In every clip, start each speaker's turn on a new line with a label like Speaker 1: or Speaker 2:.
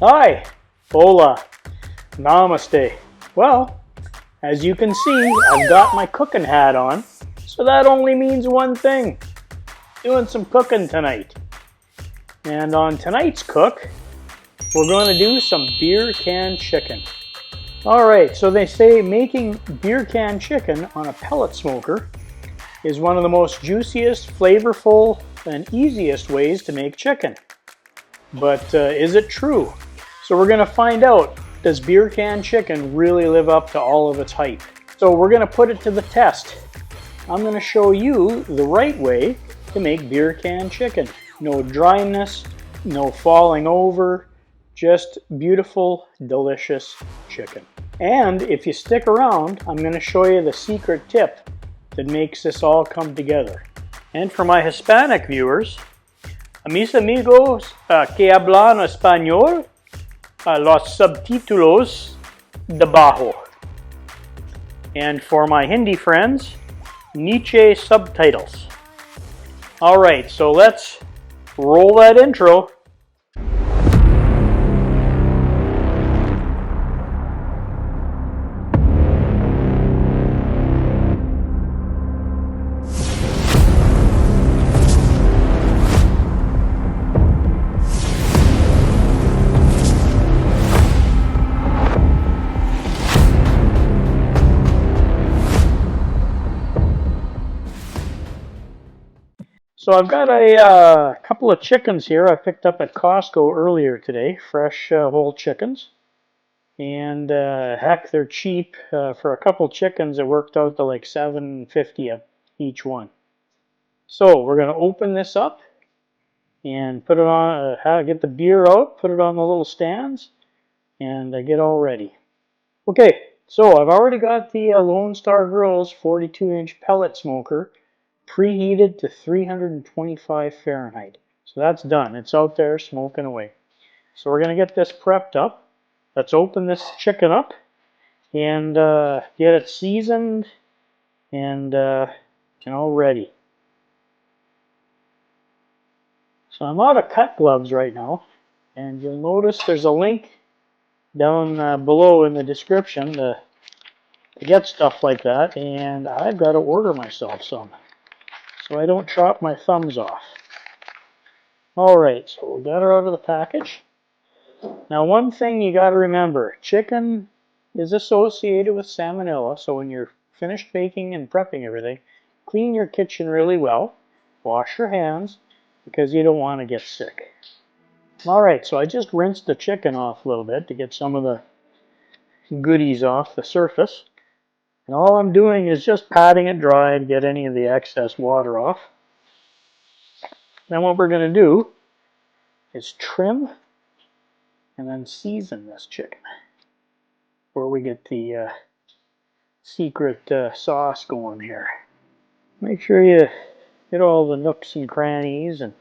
Speaker 1: Hi, hola, namaste. Well, as you can see, I've got my cooking hat on, so that only means one thing. Doing some cooking tonight. And on tonight's cook, we're going to do some beer can chicken. Alright, so they say making beer can chicken on a pellet smoker is one of the most juiciest, flavorful, and easiest ways to make chicken. But is it true? So we're going to find out, does beer can chicken really live up to all of its hype? So we're going to put it to the test. I'm going to show you the right way to make beer can chicken. No dryness, no falling over, just beautiful, delicious chicken. And if you stick around, I'm going to show you the secret tip that makes this all come together. And for my Hispanic viewers, a mis amigos que hablan español, los subtítulos debajo. And for my Hindi friends, Nietzsche subtitles. Alright, so let's roll that intro. So I've got a couple of chickens here I picked up at Costco earlier today, fresh whole chickens. And heck, they're cheap. For a couple chickens, it worked out to like $7.50 each one. So we're going to open this up and put it on, get the beer out, put it on the little stands, and get all ready. Okay, so I've already got the Lone Star Grillz 42-inch pellet smoker preheated to 325 Fahrenheit. So that's done. It's out there smoking away. So we're going to get this prepped up. Let's open this chicken up and get it seasoned and all ready. So I'm out of cut gloves right now, and you'll notice there's a link down below in the description to get stuff like that, and I've got to order myself some so I don't chop my thumbs off. Alright, so we got her out of the package. Now one thing you got to remember, chicken is associated with salmonella, so when you're finished baking and prepping everything, clean your kitchen really well, wash your hands, because you don't want to get sick. Alright, so I just rinsed the chicken off a little bit to get some of the goodies off the surface. And all I'm doing is just patting it dry to get any of the excess water off. Then what we're going to do is trim and then season this chicken before we get the secret sauce going here. Make sure you get all the nooks and crannies, and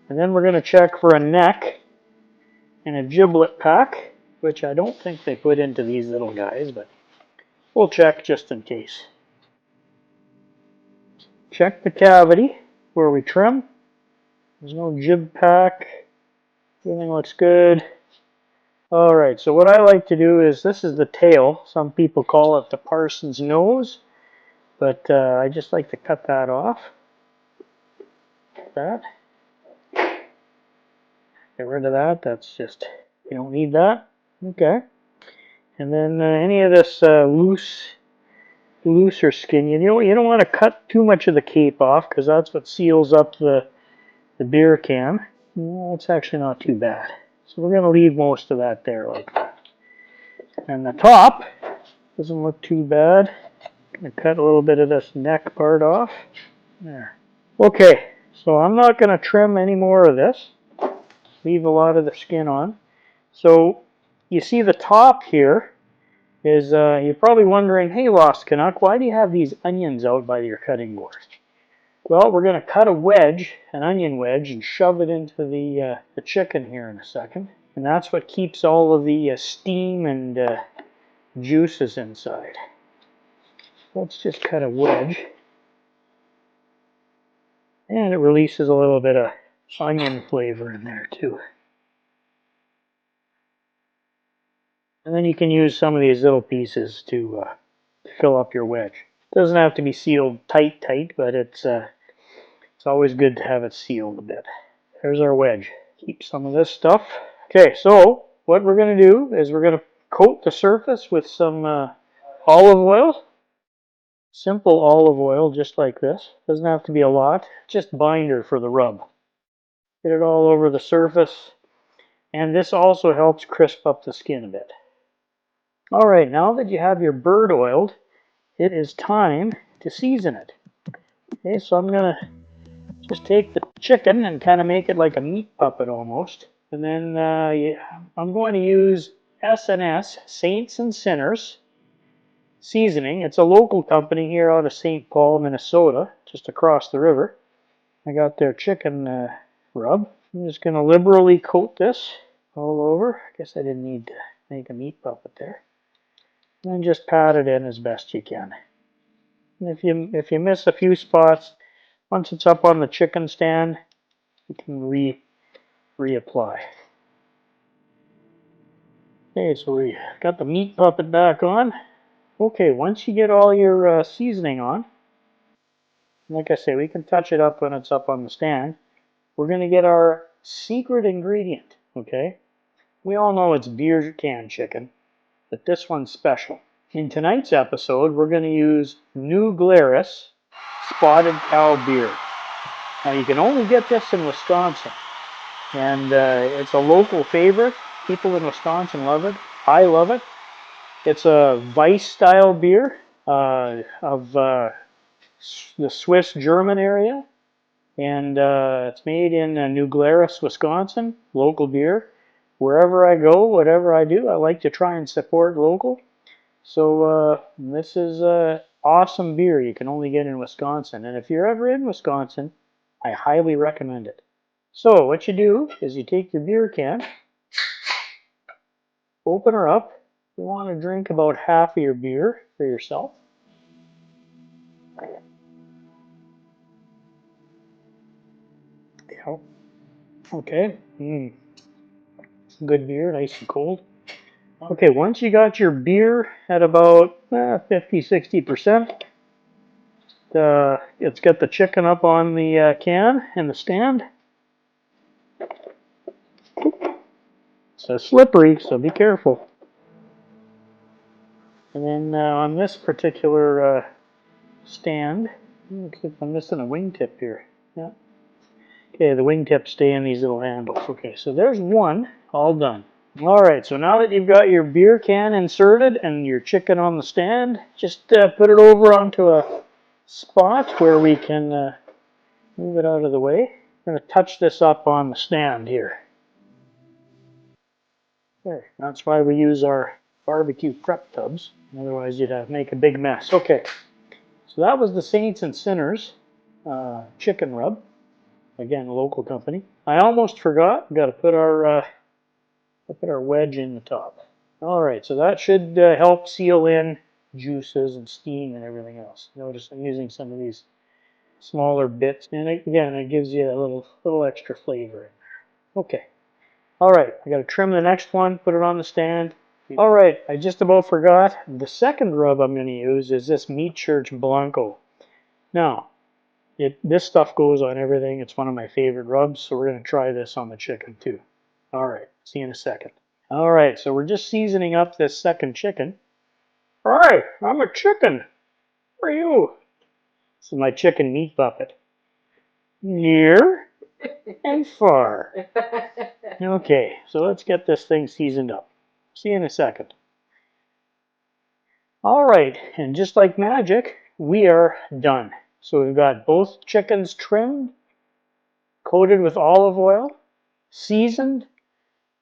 Speaker 1: then we're going to check for a neck and a giblet pack, which I don't think they put into these little guys, but we'll check just in case. Check the cavity where we trim. There's no jib pack. Everything looks good. Alright, so what I like to do is, this is the tail. Some people call it the parson's nose, but I just like to cut that off. Like that. Get rid of that. That's just, you don't need that. Okay. And then any of this looser skin, you don't want to cut too much of the cape off, because that's what seals up the beer can. Well, it's actually not too bad. So we're going to leave most of that there like that. And the top doesn't look too bad. I'm going to cut a little bit of this neck part off. There. Okay, so I'm not going to trim any more of this. Leave a lot of the skin on. So you see the top here is, you're probably wondering, hey Lost Canuck, why do you have these onions out by your cutting board? Well, we're going to cut a wedge, an onion wedge, and shove it into the chicken here in a second. And that's what keeps all of the steam and juices inside. Let's just cut a wedge. And it releases a little bit of onion flavor in there too. And then you can use some of these little pieces to fill up your wedge. It doesn't have to be sealed tight, but it's always good to have it sealed a bit. There's our wedge. Keep some of this stuff. Okay, so what we're going to do is we're going to coat the surface with some olive oil. Simple olive oil, just like this. Doesn't have to be a lot. Just binder for the rub. Get it all over the surface. And this also helps crisp up the skin a bit. Alright, now that you have your bird oiled, it is time to season it. Okay, so I'm going to just take the chicken and kind of make it like a meat puppet almost. And then I'm going to use S&S, Saints and Sinners seasoning. It's a local company here out of St. Paul, Minnesota, just across the river. I got their chicken rub. I'm just going to liberally coat this all over. I guess I didn't need to make a meat puppet there. And then just pat it in as best you can. And if you miss a few spots, once it's up on the chicken stand, you can reapply. Okay, so we got the meat puppet back on. Okay, once you get all your seasoning on, like I say, we can touch it up when it's up on the stand. We're going to get our secret ingredient, okay? We all know it's beer can chicken, but this one's special. In tonight's episode, we're going to use New Glarus Spotted Cow Beer. Now, you can only get this in Wisconsin, and it's a local favorite. People in Wisconsin love it. I love it. It's a Weiss-style beer of the Swiss-German area, and it's made in New Glarus, Wisconsin, local beer. Wherever I go, whatever I do, I like to try and support local. So this is awesome beer you can only get in Wisconsin, and if you're ever in Wisconsin, I highly recommend it. So what you do is you take your beer can, open her up. You want to drink about half of your beer for yourself. Yeah. Okay. Good beer, nice and cold. Okay, once you got your beer at about 50-60%, let's get the chicken up on the can and the stand. It's slippery, so be careful. And then on this particular stand, looks like I'm missing a wingtip here. Yeah. Okay, the wingtips stay in these little handles. Okay, so there's one, all done. Alright, so now that you've got your beer can inserted and your chicken on the stand, just put it over onto a spot where we can move it out of the way. I'm going to touch this up on the stand here. There, that's why we use our barbecue prep tubs. Otherwise you'd make a big mess. Okay, so that was the Saints and Sinners chicken rub. Again, a local company. I almost forgot. We've got to put our wedge in the top. Alright, so that should help seal in juices and steam and everything else. Notice I'm using some of these smaller bits, and again, it gives you a little extra flavor. Okay. Alright, I got to trim the next one, put it on the stand. Alright, I just about forgot. The second rub I'm going to use is this Meat Church Blanco. Now, this stuff goes on everything. It's one of my favorite rubs, so we're going to try this on the chicken too. Alright, see you in a second. Alright, so we're just seasoning up this second chicken. Alright, I'm a chicken. Who are you? This is my chicken meat puppet. Near and far. Okay, so let's get this thing seasoned up. See you in a second. Alright, and just like magic, we are done. So we've got both chickens trimmed, coated with olive oil, seasoned,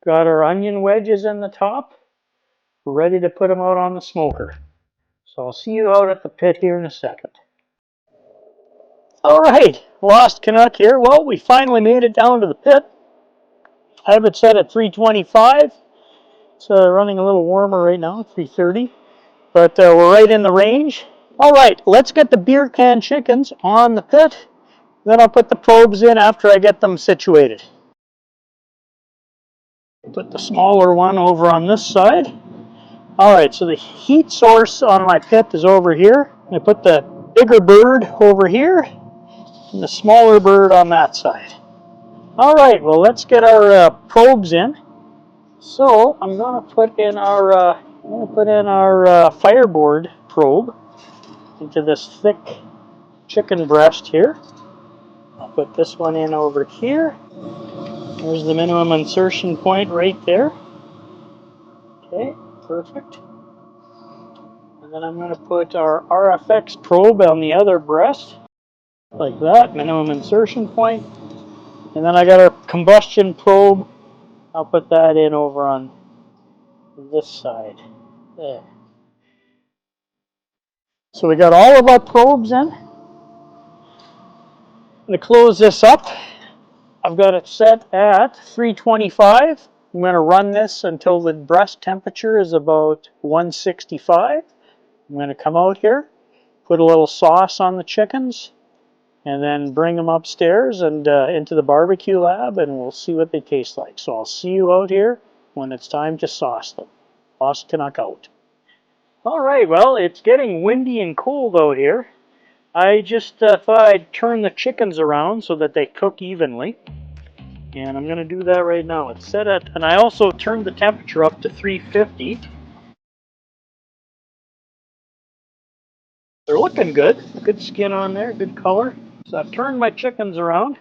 Speaker 1: got our onion wedges in the top. We're ready to put them out on the smoker. So I'll see you out at the pit here in a second. Alright, Lost Canuck here. Well, we finally made it down to the pit. I have it set at 325. It's running a little warmer right now, 330. But we're right in the range. Alright, let's get the beer can chickens on the pit. Then I'll put the probes in after I get them situated. Put the smaller one over on this side. All right, so the heat source on my pit is over here. I put the bigger bird over here and the smaller bird on that side. All right, well, let's get our probes in. So I'm gonna put in our FireBoard probe into this thick chicken breast here. I'll put this one in over here. There's the minimum insertion point right there. Okay, perfect. And then I'm going to put our RFX probe on the other breast, like that, minimum insertion point. And then I got our combustion probe. I'll put that in over on this side. There. So we got all of our probes in. I'm going to close this up. I've got it set at 325. I'm going to run this until the breast temperature is about 165. I'm going to come out here, put a little sauce on the chickens, and then bring them upstairs and into the barbecue lab, and we'll see what they taste like. So I'll see you out here when it's time to sauce them. Lost Canuck out. All right, well, it's getting windy and cold out here. I just thought I'd turn the chickens around so that they cook evenly. And I'm going to do that right now. It's set at, and I also turned the temperature up to 350. They're looking good. Good skin on there, good color. So I've turned my chickens around.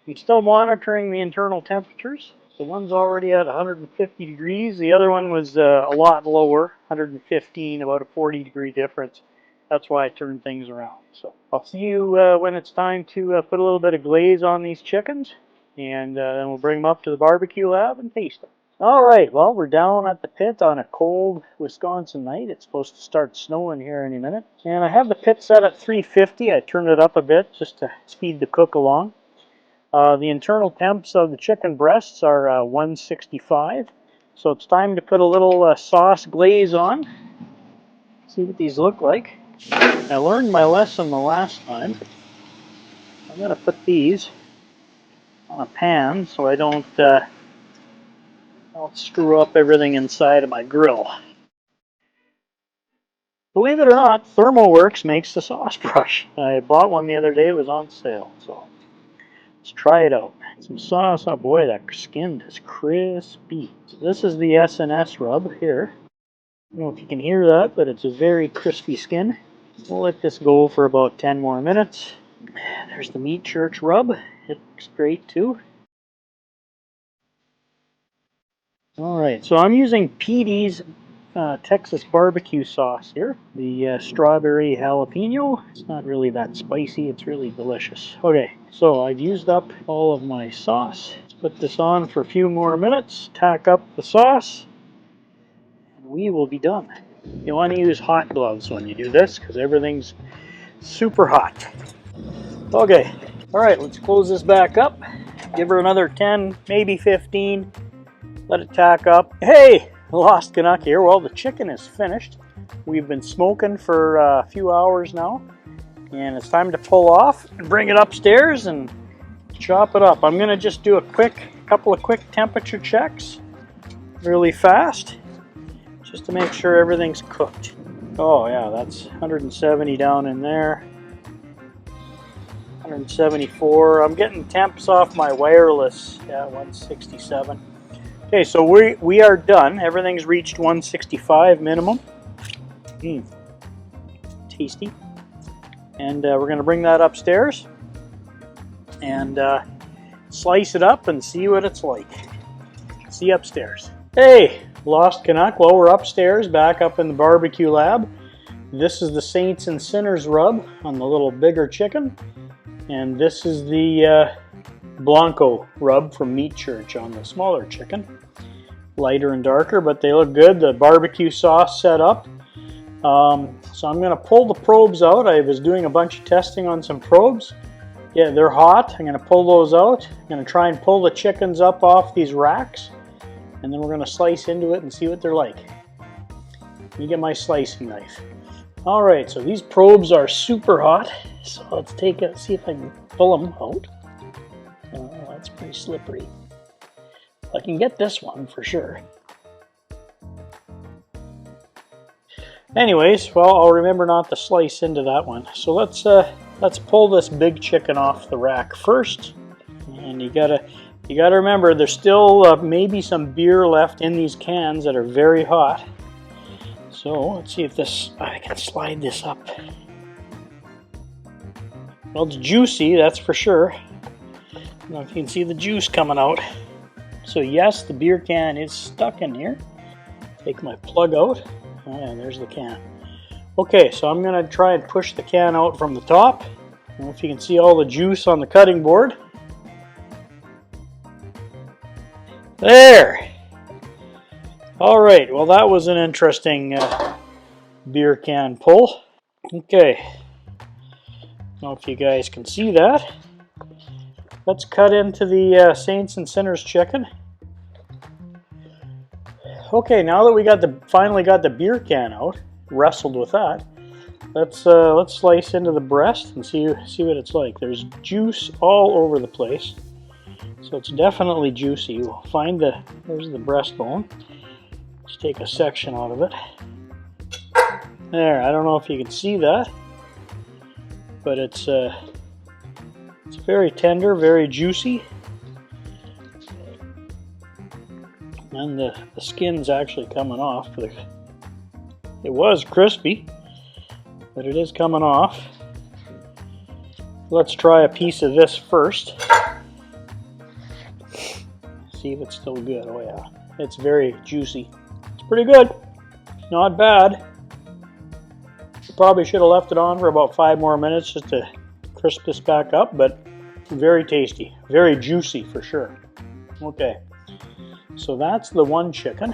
Speaker 1: I'm still monitoring the internal temperatures. The one's already at 150 degrees. The other one was a lot lower, 115, about a 40-degree difference. That's why I turned things around. So I'll see you when it's time to put a little bit of glaze on these chickens, and then we'll bring them up to the barbecue lab and taste them. All right, well, we're down at the pit on a cold Wisconsin night. It's supposed to start snowing here any minute. And I have the pit set at 350. I turned it up a bit just to speed the cook along. The internal temps of the chicken breasts are 165. So it's time to put a little sauce glaze on. See what these look like. I learned my lesson the last time. I'm going to put these on a pan so I don't screw up everything inside of my grill. Believe it or not, ThermoWorks makes the sauce brush. I bought one the other day. It was on sale. So let's try it out. Some sauce. Oh boy, that skin is crispy. So this is the S&S rub here. I don't know if you can hear that, but it's a very crispy skin. We'll let this go for about 10 more minutes. There's the Meat Church rub. It looks great too. Alright, so I'm using Petey's Texas barbecue sauce here. The strawberry jalapeno. It's not really that spicy, it's really delicious. Okay, so I've used up all of my sauce. Let's put this on for a few more minutes, tack up the sauce, and we will be done. You want to use hot gloves when you do this because everything's super hot. Okay, alright, let's close this back up. Give her another 10, maybe 15. Let it tack up. Hey, Lost Canuck here. Well, the chicken is finished. We've been smoking for a few hours now, and it's time to pull off and bring it upstairs and chop it up. I'm going to just do a couple of quick temperature checks really fast just to make sure everything's cooked. Oh yeah, that's 170 down in there. 174. I'm getting temps off my wireless. Yeah, 167. Okay, so we are done. Everything's reached 165 minimum. Tasty. And we're going to bring that upstairs and slice it up and see what it's like. See you upstairs. Hey, Lost Canuck. Well, we're upstairs, back up in the barbecue lab. This is the Saints and Sinners rub on the little bigger chicken. And this is the Blanco rub from Meat Church on the smaller chicken. Lighter and darker, but they look good. The barbecue sauce set up. So I'm going to pull the probes out. I was doing a bunch of testing on some probes. Yeah, they're hot. I'm going to pull those out. I'm going to try and pull the chickens up off these racks. And then we're going to slice into it and see what they're like. Let me get my slicing knife. Alright, so these probes are super hot. So let's take it, see if I can pull them out. Oh, that's pretty slippery. I can get this one for sure. Anyways, well, I'll remember not to slice into that one. So let's pull this big chicken off the rack first. And you gotta remember, there's still maybe some beer left in these cans that are very hot. So let's see if I can slide this up. Well, it's juicy, that's for sure. I don't know if you can see the juice coming out. So yes, the beer can is stuck in here. Take my plug out. And there's the can. Okay, so I'm going to try and push the can out from the top. I don't know if you can see all the juice on the cutting board. There! Alright, well that was an interesting beer can pull. Okay, I don't know if you guys can see that. Let's cut into the Saints and Sinners chicken. Okay, now that we finally got the beer can out, wrestled with that, let's slice into the breast and see what it's like. There's juice all over the place, so it's definitely juicy. We'll find there's the breastbone. Let's take a section out of it. There, I don't know if you can see that, but it's very tender, very juicy. And the skin's actually coming off. It was crispy, but it is coming off. Let's try a piece of this first. See if it's still good. Oh yeah, it's very juicy. It's pretty good. Not bad. Probably should have left it on for about 5 more minutes just to crisp this back up, but very tasty. Very juicy for sure. Okay. So that's the one chicken.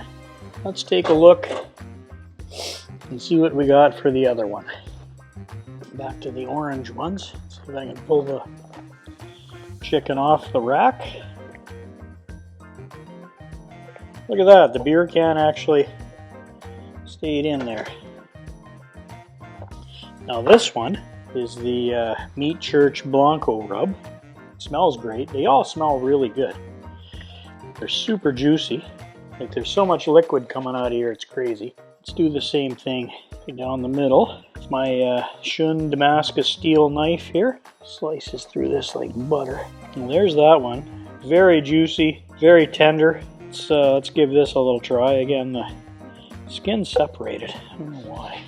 Speaker 1: Let's take a look and see what we got for the other one. Back to the orange ones. See if I can pull the chicken off the rack. Look at that, the beer can actually stayed in there. Now this one is the Meat Church Blanco rub. It smells great. They all smell really good. They're super juicy. Like there's so much liquid coming out of here, it's crazy. Let's do the same thing down the middle. It's my Shun Damascus steel knife here. Slices through this like butter. And there's that one. Very juicy, very tender. Let's give this a little try. Again, the skin's separated. I don't know why.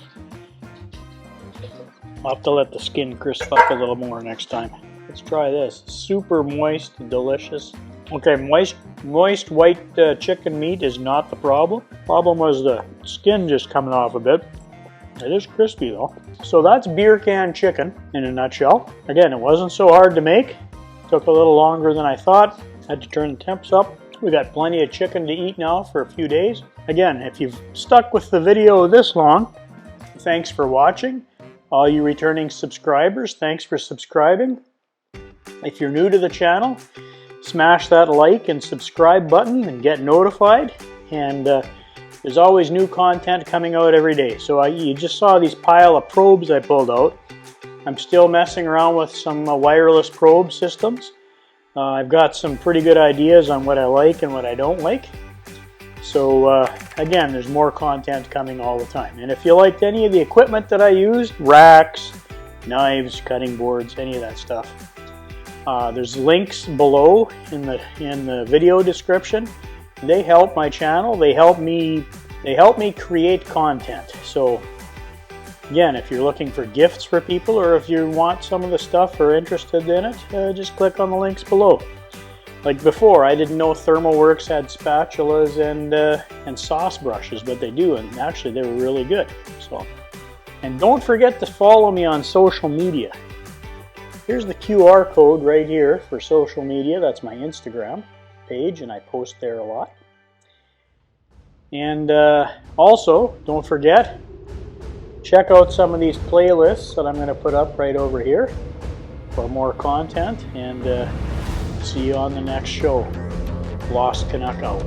Speaker 1: I'll have to let the skin crisp up a little more next time. Let's try this. Super moist, delicious. Okay, moist white chicken meat is not the problem. Problem was the skin just coming off a bit. It is crispy though. So that's beer can chicken in a nutshell. Again, it wasn't so hard to make. Took a little longer than I thought. Had to turn the temps up. We got plenty of chicken to eat now for a few days. Again, if you've stuck with the video this long, thanks for watching. All you returning subscribers, thanks for subscribing. If you're new to the channel, smash that like and subscribe button and get notified. And there's always new content coming out every day. So you just saw these pile of probes I pulled out. I'm still messing around with some wireless probe systems. I've got some pretty good ideas on what I like and what I don't like. So again, there's more content coming all the time. And if you liked any of the equipment that I used, racks, knives, cutting boards, any of that stuff, there's links below in the video description. They help my channel. They help me create content. So again, if you're looking for gifts for people, or if you want some of the stuff or interested in it, just click on the links below. Like before, I didn't know ThermoWorks had spatulas and sauce brushes, but they do, and actually they were really good. So, and don't forget to follow me on social media. Here's the QR code right here for social media. That's my Instagram page, and I post there a lot. And also, don't forget, check out some of these playlists that I'm going to put up right over here for more content. And see you on the next show. Lost Canuck out.